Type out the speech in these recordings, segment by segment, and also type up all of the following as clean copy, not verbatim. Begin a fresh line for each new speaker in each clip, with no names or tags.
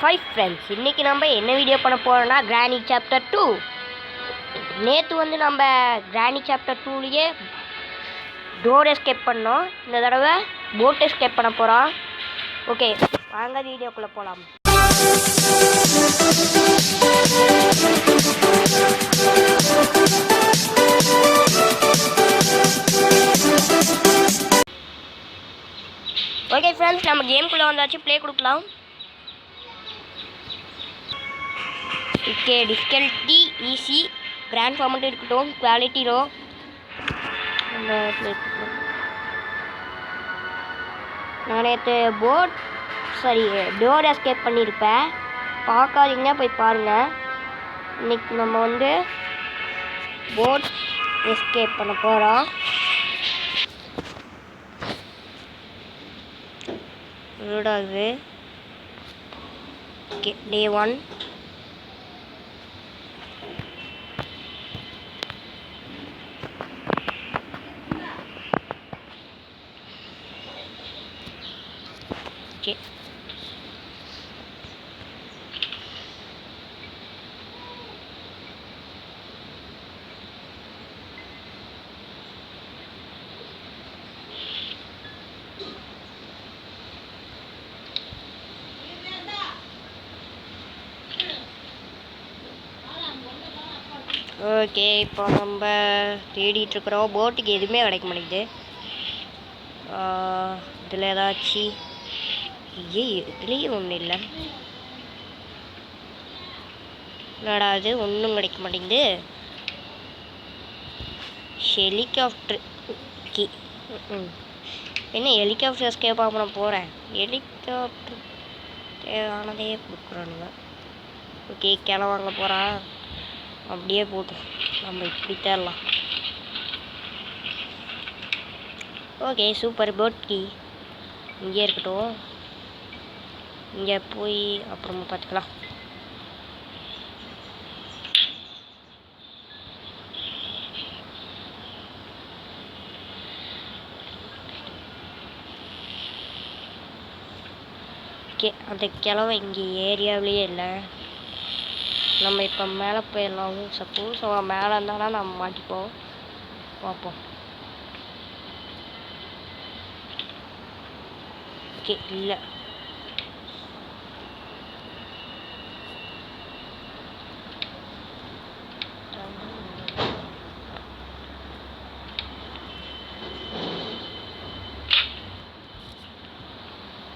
Hi friends, இன்றைக்கி நம்ம என்ன வீடியோ பண்ண போகிறோன்னா கிராணி சாப்டர் 2. நேற்று வந்து நம்ம கிராணி சாப்டர் 2லேயே டோர் எஸ்கேப் பண்ணோம். இந்த தடவை போட் எஸ்கேப் பண்ண போகிறோம். ஓகே, வாங்க வீடியோக்குள்ளே போகலாம். ஓகே ஃப்ரெண்ட்ஸ், நம்ம கேம்குள்ளே வந்தாச்சு. ப்ளே கொடுக்கலாம். ஓகே, டிஃபிகல்ட்டி ஈஸி, கிராண்ட் ஃபார்மெண்ட் இருக்கட்டும், குவாலிட்டி ரோ. நம்ம ப்ளே கொடுக்கலாம். நான் நேற்று டோர் எஸ்கேப் பண்ணியிருப்பேன். பார்க்காதீங்க, போய் பாருங்கள். இன்றைக்கி நம்ம வந்து போட் எஸ்கேப் பண்ண போகிறோம். வீடாகுது. ஓகே, டே 1. ஓகே, ஓகே, இப்போ நம்ம தேடிட்டுருக்குறோம். போட்டுக்கு எதுவுமே கிடைக்க மாட்டேங்குது. இதில் ஏதாச்சும் இதுலேயும் ஒன்றும் இல்லை. என்னடா அது, ஒன்றும் கிடைக்க மாட்டேங்குது. ஹெலிகாப்டர் கீ. என்ன ஹெலிகாப்டர் எஸ்கேப் பண்ண போகிறேன். ஹெலிகாப்டர் தேவையானதே கொடுக்குறானுங்க. ஓகே, கிளவாங்க போகிறான். அப்படியே போதும், நம்ம இப்படி தேடலாம். Okay, super. போட் கீ இங்கே இருக்கட்டும். இங்கே போய் அப்புறமா பார்த்துக்கலாம். ஓகே, அந்த கிழவை இங்கே ஏரியாவிலேயே இல்லை. நம்ம இப்போ மேலே போயிடலாம். சப்போஸ் அவன் மேலே இருந்தானா நம்ம மாட்டிப்போம். பார்ப்போம். ஓகே, இல்லை.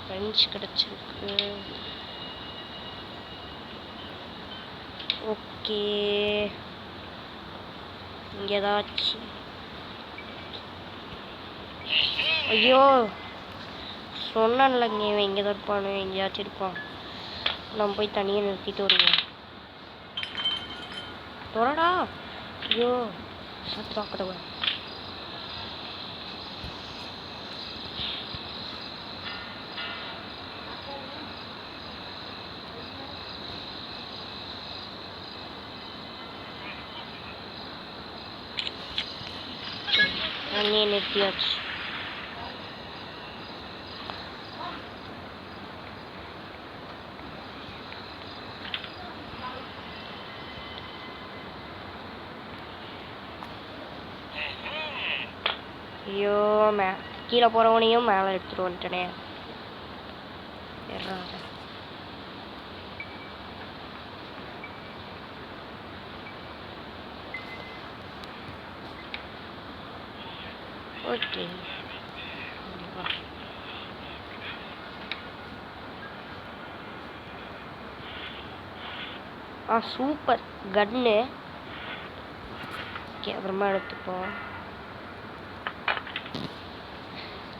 ஃப்ரெண்ட்ஸ் கிடச்சிருக்கு. ஓகே, இங்கே ஏதாச்சும். ஐயோ, சொன்னேன்லங்க, இவன் இங்கே தான் இருப்பானு. எங்கேயாச்சும் இருப்பான். நம்ம போய் தனியாக நிறுத்திட்டு வருவோம். தொடடா. ஐயோ, சத்து பார்க்கடவா. தண்ணியை நிறுத்தியாச்சு. ஐயோ, கீழே போகிறவனையும் மேலே எடுத்துட்டு வந்துட்டனே. ஓகே, சூப்பர் கன்னு. ஓகே, அப்புறமா எடுத்துப்போம்.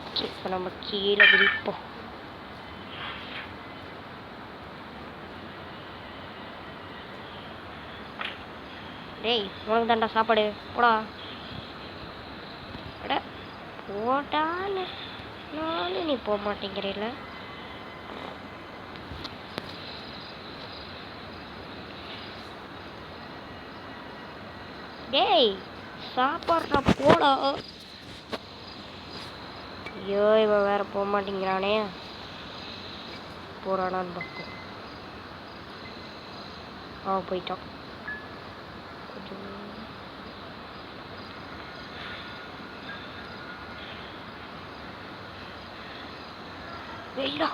ஓகே, இப்போ நம்ம கீழே குதிப்போம். டேய், உனக்கு தாண்டா சாப்பாடு, போடா. அட போடான்னு நானும் நீ போக மாட்டேங்கிறீல்ல. டேய், சாப்பாடுறா, போடா. ஐயோ, இவன் வேற போக மாட்டேங்கிறானே. போறானான்னு பார்ப்போம். போயிட்டோம். கொஞ்சம் வெயிலா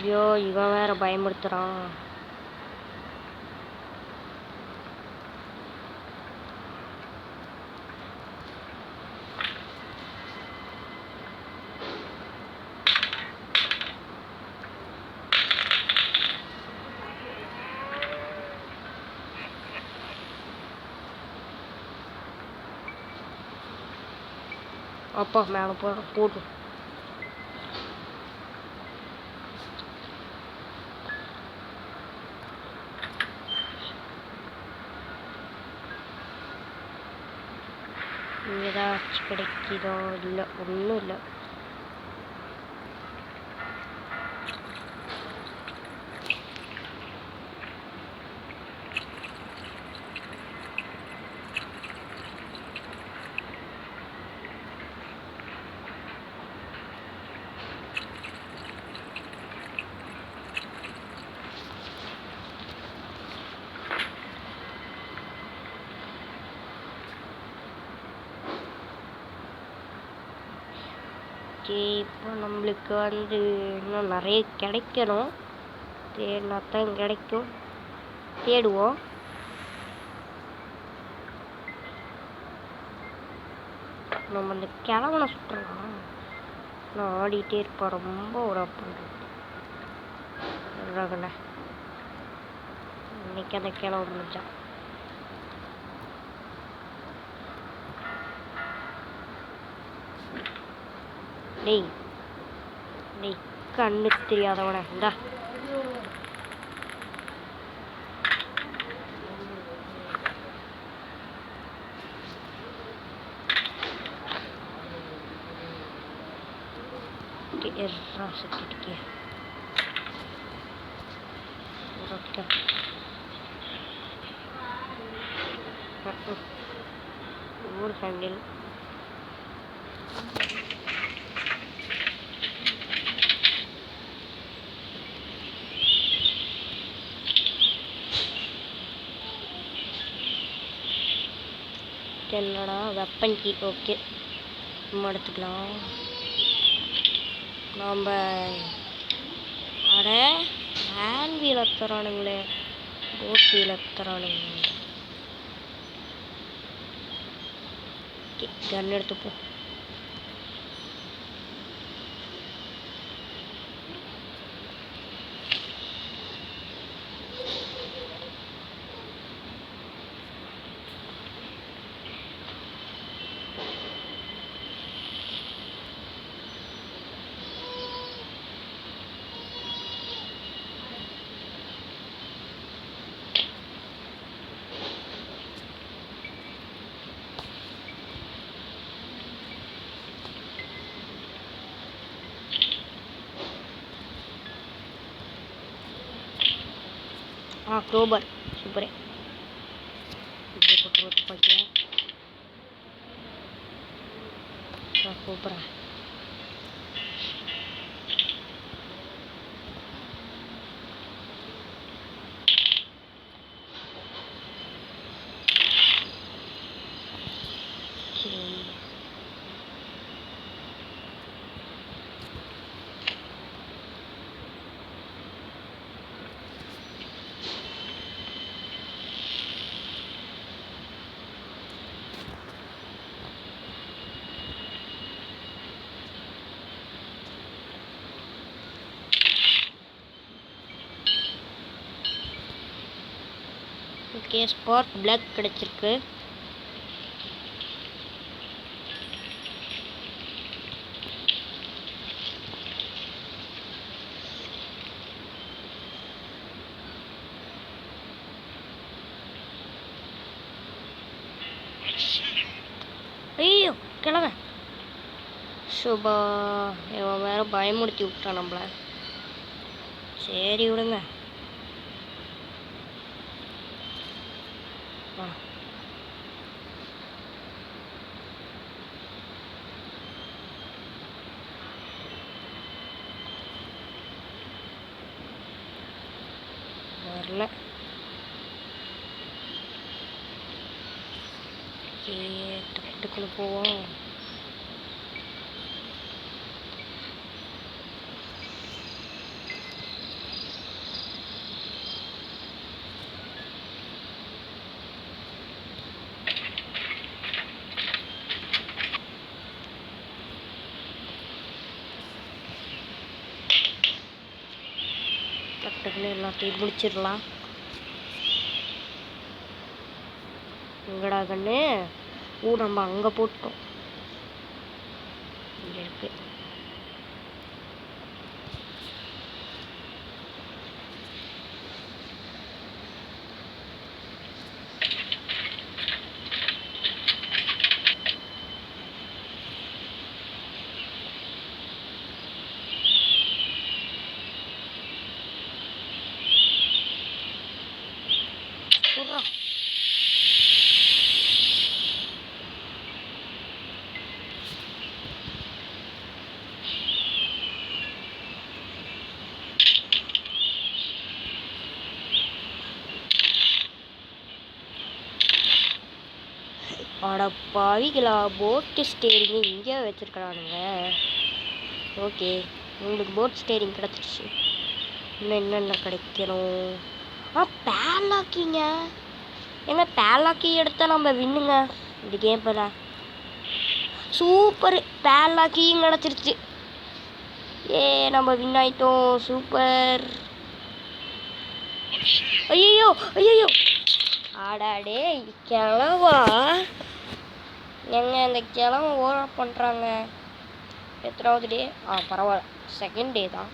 ஐயோ, இவன் வேற பயமுறுத்துறான். அப்பா மேலே போட்டு ஏதாச்சும் கிடைக்குதோ? இல்லை, ஒன்றும் இல்லை. இப்போ நம்மளுக்கு வந்து இன்னும் நிறைய கிடைக்கணும். தேடினா தான் கிடைக்கும். தேடுவோம். நம்ம அந்த கிழவனை சுற்றலாம். நான் ஆடிட்டே இருப்பேன். ரொம்ப ஒரு பண்ணுறேன். இன்னைக்கு அந்த கிழவன் முடிஞ்சான். டேய் கண்ணு தெரியாதவன இந்தா. ஒரு ஹேண்டில் என்னடா வெப்பன் கீ. ஓகே, நம்ம எடுத்துக்கலாம். நாம் அட ஹேண்ட் வீல் எத்துறானுங்களே, போட் வீல் எத்துறானுங்க. கன் எடுத்துப்போம். க்ரோபர் சூப்பரே. இப்படி போட்டு துப்பாக்கியா சூப்பரா. ஓகே, ஸ்பார்க் பிளாக் கிடைச்சிருக்கு. ஐயோ கிழவன் சுபா, இவன் வேற பயமுறுத்தி விட்டான் நம்மள. சரி விடுங்க. வரல. டக்குன்னு போவோம். டக்குன்னு எல்லாத்தையும் முடிச்சிடலாம். எங்கடா கண்ணு? நம்ம அங்கே போட்டோம். இங்கே இருக்கு. அடப்பாவிகளா, போட்டு ஸ்டேரிங் இங்கே வச்சிருக்கிறானுங்க. ஓகே, உங்களுக்கு போட் ஸ்டேரிங் கிடச்சிருச்சு. இன்னும் என்னென்ன கிடைக்கணும்? பேலாக்கிங்க. ஏங்க பேலாக்கி எடுத்தால் நம்ம வின்னுங்க இந்த கேமில். சூப்பர், பேலாக்கியும் கிடச்சிருச்சு. நம்ம வின் ஆயிட்டோம். சூப்பர். ஐயோ ஐயோ, ஆடாடே கிளவா. எங்க இந்த கிழமை ஓவர் பண்ணுறாங்க. எத்தனாவது டே? பரவாயில்ல, செகண்ட் டே தான்.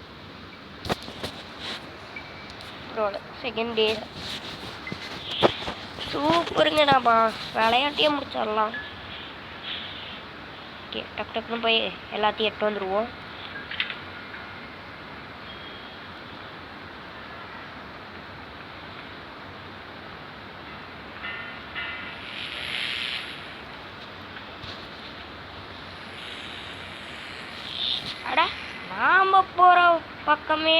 பரவாயில்ல, செகண்ட் டே. சூப்பருங்க, நம்ம விளையாட்டையே முடிச்சிடலாம். ஓகே, டக்கு டக்குன்னு போய் எல்லாத்தையும் எட்டு வந்துடுவோம். நாம போகிற பக்கமே,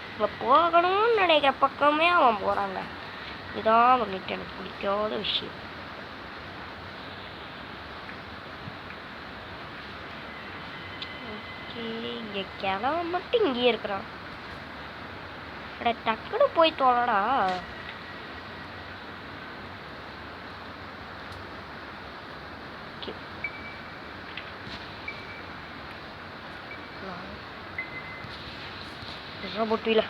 நம்ம போகணும்னு நினைக்கிற பக்கமே அவன் போகிறாங்க. இதான் அவங்ககிட்ட எனக்கு பிடிக்காத விஷயம். ஓகே, இங்கே கிழவ மட்டும் இங்கேயே இருக்கிறான். டக்குன்னு போய் தோணடா. குதிரா போட்டுவில,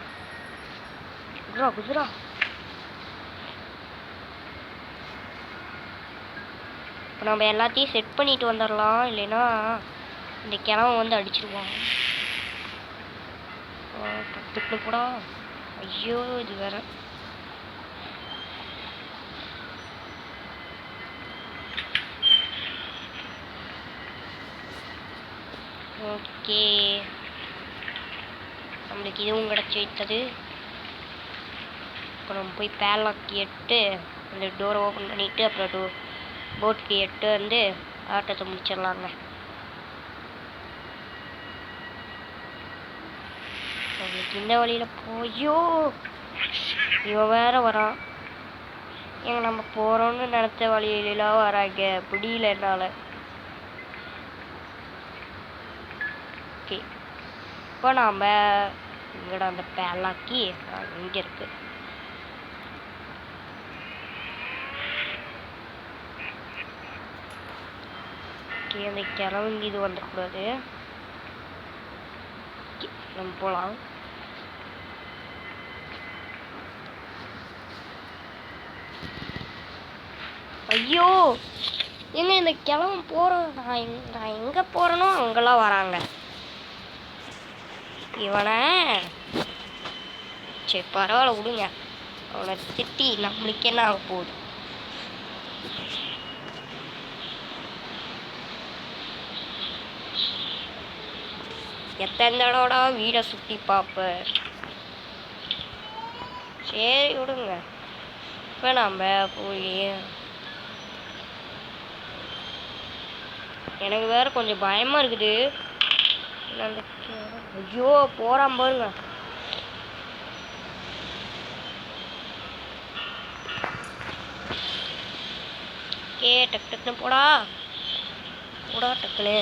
குதிரா குதிரா. இப்போ நம்ம எல்லாத்தையும் செட் பண்ணிட்டு வந்துடலாம், இல்லைன்னா இந்த கிழமை வந்து அடிச்சிருவான். கற்றுக்கணும் கூட. ஐயோ, இது வேற. ஓகே, நம்மளுக்கு இதுவும் கிடச்சி வைத்தது. இப்போ நம்ம போய் பேலாக்கி எட்டு அந்த டோரை ஓப்பன் பண்ணிவிட்டு அப்புறம் போட்டுக்கு எட்டு வந்து ஆட்டத்தை முடிச்சிடலாங்க. நம்மளுக்கு இந்த வழியில் போயோ இவன் வேற வரான். எங்க நம்ம போகிறோன்னு நினச்ச வழியிலாம் வராங்க, முடியல என்னால். ஓகே, இப்போ நாம் இங்கட அந்த பேலாக்கி இங்கே இருக்கு. ஓகே, அந்த கிழவங்க இது வந்துடக்கூடாது. நம்ம போகலாம். ஐயோ, எங்க இந்த கிழவன் போகிறோம். நான் எங்கே போகிறேனோ அங்கெல்லாம் வராங்க. இவனை சரி பரவாயில்ல விடுங்க, அவனை திட்டி நம்மளுக்கு என்ன ஆக போகுது. எத்தனை தடவை வீடை சுற்றி பார்ப்ப. சரி விடுங்க. இப்போ நம்ம போய் எனக்கு வேற கொஞ்சம் பயமாக இருக்குது. ஐயோ போகிறான் பாருங்க. டக்கு டக்குன்னு போடா போடா டக்குன்னு.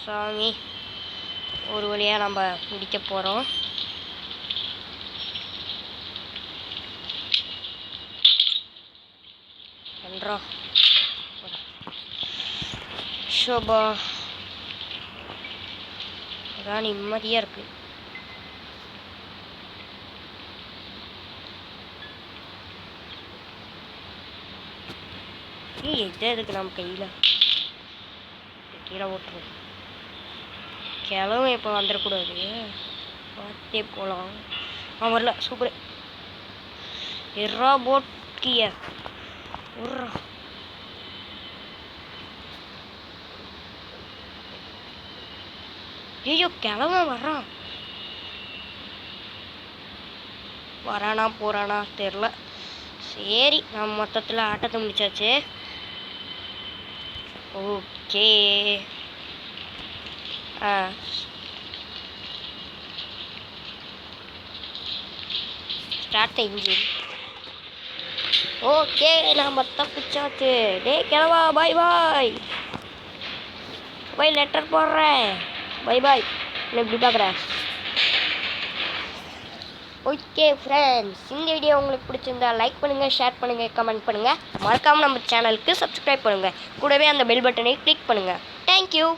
சாமி ஒரு வழியாக நம்ம முடிக்க போகிறோம். பண்ணுறோம் ஷோபா அதான் நிம்மதியாக இருக்கு. எது எதுக்கு நம்ம கையில் கீழே ஓட்டுறோம். கிழமை இப்போ வந்துடக்கூடாது, பார்த்தே போகலாம். வரல சூப்பர் எறா போட்டிய உர்றா. ஐயோ கிழமை வர்றான், வரானா போகிறானா தெரில. சரி நம்ம மொத்தத்தில் ஆட்டத்தை முடிச்சாச்சு. Okay start engine. ஓகே நம்ம தப்பிச்சாச்சு. டே கிளவா பாய் பாய் பாய் லெட்டர் போடுறேன். பாய் பாய் என்ன இப்படி பார்க்குறேன். ஓகே ஃப்ரெண்ட்ஸ், இந்த வீடியோ உங்களுக்கு பிடிச்சிருந்தா லைக் பண்ணுங்கள், ஷேர் பண்ணுங்கள், கமெண்ட் பண்ணுங்கள். மறக்காமல் நம்ம சேனலுக்கு சப்ஸ்கிரைப் பண்ணுங்கள். கூடவே அந்த பெல் பட்டனை கிளிக் பண்ணுங்கள். தேங்க்யூ.